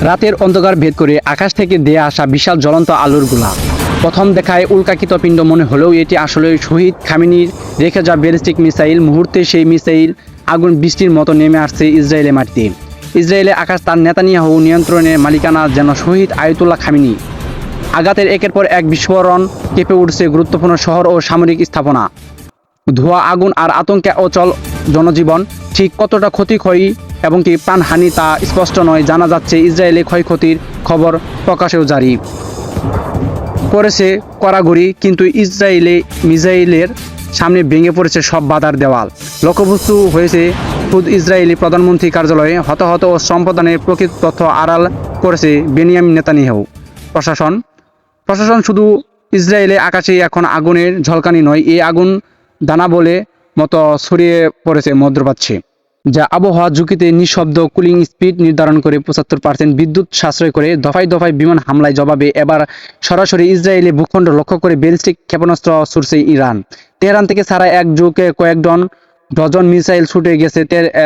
রাতের অন্ধকার ভেদ করে আকাশ থেকে দেয়া আসা বিশাল জ্বলন্ত আলোর গোলা। প্রথম দেখায় উল্কাকিত পিণ্ড মনে হলেও এটি আসলে শহীদ খামেনির রেখে যাওয়া ব্যালিস্টিক মিসাইল। মুহূর্তে সেই মিসাইল আগুন বৃষ্টির মতো নেমে আসছে ইসরায়েলের মাটিতে। ইসরায়েলের আকাশ তার নেতানিয়াহু নিয়ন্ত্রণের মালিকানা যেন শহীদ আয়াতুল্লাহ খামেনি। আঘাতের একের পর এক বিস্ফোরণ কেঁপে উঠছে গুরুত্বপূর্ণ শহর ও সামরিক স্থাপনা। ধোঁয়া, আগুন আর আতঙ্কে অচল জনজীবন। ঠিক কতটা ক্ষয়ক্ষতি এবং কি প্রাণহানি তা স্পষ্ট নয়। জানা যাচ্ছে ইসরায়েলে ক্ষয়ক্ষতির খবর প্রকাশেও জারি করেছে কড়াকড়ি, কিন্তু ইসরায়েলে মিসাইলের সামনে ভেঙে পড়েছে সব বাধার দেওয়াল। লক্ষ্যবস্তু হয়েছে খুদ ইসরায়েলি প্রধানমন্ত্রী কার্যালয়ে। হতাহত ও সম্পাদনের প্রকৃত তথ্য আড়াল করেছে বেনিয়ামিন নেতানিয়াহু প্রশাসন। শুধু ইসরায়েলে আকাশে এখন আগুনের ঝলকানি নয়, এই আগুন দানাবলে মতো ছড়িয়ে পড়েছে মধ্যপ্রাচ্যে, যা আবহাওয়া ঝুঁকিতে নিঃশব্দ কুলিং স্পিড নির্ধারণ করে 75% বিদ্যুৎ সাশ্রয় করে। দফায় দফায় বিমান হামলায় জবাবে এবার সরাসরি ইসরায়েলি ভূখণ্ড লক্ষ্য করে ব্যালিস্টিক ক্ষেপণাস্ত্র ছুড়ছে ইরান। তেহরান থেকে ছাড়া এক যুগে কয়েক ডজন মিসাইল ছুটে গেছে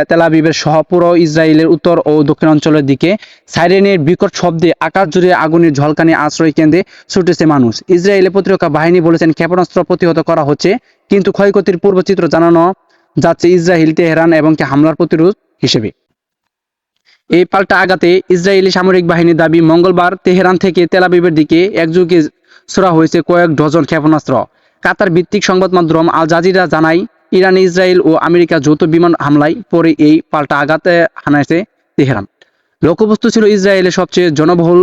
তেল আবিবের সহ পুরো ইসরায়েলের উত্তর ও দক্ষিণাঞ্চলের দিকে। সাইরেনের বিকট শব্দে আকাশ জুড়ে আগুনের ঝলকানি, আশ্রয় কেন্দ্রে ছুটেছে মানুষ। ইসরায়েলের প্রতিরক্ষা বাহিনী বলেছেন ক্ষেপণাস্ত্র প্রতিহত করা হচ্ছে, কিন্তু ক্ষয়ক্ষতির পূর্বচিত্র জানানো যাচ্ছে ইসরায়েল তেহরান এবং হামলার প্রতিরোধ হিসেবে। এই পাল্টা আঘাতে ইসরায়েলি সামরিক বাহিনীর দাবি, মঙ্গলবার তেহরান থেকে তেল আবিবের দিকে একযোগে ছোড়া হয়েছে কয়েক ডজন ক্ষেপণাস্ত্র। কাতার ভিত্তিক সংবাদ মাধ্যম আল জাজিরা জানায়, ইরান, ইসরায়েল ও আমেরিকা যৌথ বিমান হামলায় পরে এই পাল্টা আঘাতে হানাইছে তেহরান। লক্ষ্যবস্তু ছিল ইসরায়েলের সবচেয়ে জনবহুল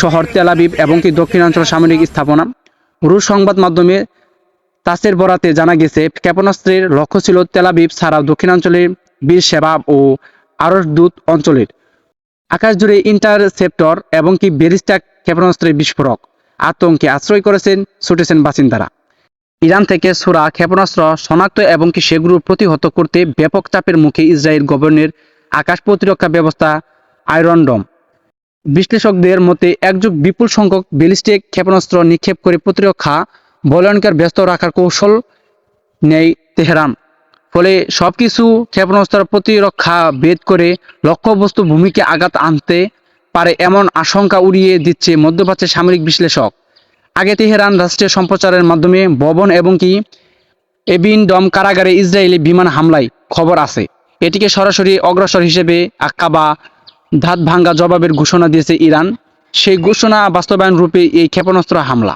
শহর তেল আবিব এবং দক্ষিণাঞ্চল সামরিক স্থাপনা। রুশ সংবাদ মাধ্যমে তাসের বরাতে জানা গেছে, ক্ষেপণাস্ত্রের লক্ষ্য ছিল তেল আবিব ছাড়াও দক্ষিণাঞ্চলের বীর সেবা ও আরশদুত অঞ্চলের। আকাশ জুড়ে ইন্টারসেপ্টর এবং ব্যালিস্টিক ক্ষেপণাস্ত্রের বিস্ফোরক। আতঙ্কে আশ্রয় ছুটেছেন বাসিন্দারা। ইরান থেকে ছোড়া ক্ষেপণাস্ত্র শনাক্ত এবং সেগুলো প্রতিহত করতে ব্যাপক চাপের মুখে ইসরায়েল গভর্নর আকাশ প্রতিরক্ষা ব্যবস্থা আয়রন ডোম। বিশ্লেষকদের মতে একযুগ বিপুল সংখ্যক ব্যালিস্টিক ক্ষেপণাস্ত্র নিক্ষেপ করে প্রতিরক্ষা বলয়নকে ব্যস্ত রাখার কৌশল নেই তেহরান। ফলে সবকিছু ক্ষেপণাস্ত্র প্রতিরক্ষা ভেদ করে লক্ষ্যবস্তু ভূমিকে আঘাত আনতে পারে এমন আশঙ্কা উড়িয়ে দিচ্ছে মধ্যপ্রাচ্যের সামরিক বিশ্লেষক। আগে তেহরান রাষ্ট্রীয় সম্প্রচারের মাধ্যমে ভবন এবং এবিন ডম কারাগারে ইসরায়েলি বিমান হামলায় খবর আছে। এটিকে সরাসরি অগ্রসর হিসেবে আখ্যা বা ধাত ভাঙ্গা জবাবের ঘোষণা দিয়েছে ইরান। সেই ঘোষণা বাস্তবায়ন রূপে এই ক্ষেপণাস্ত্র হামলা।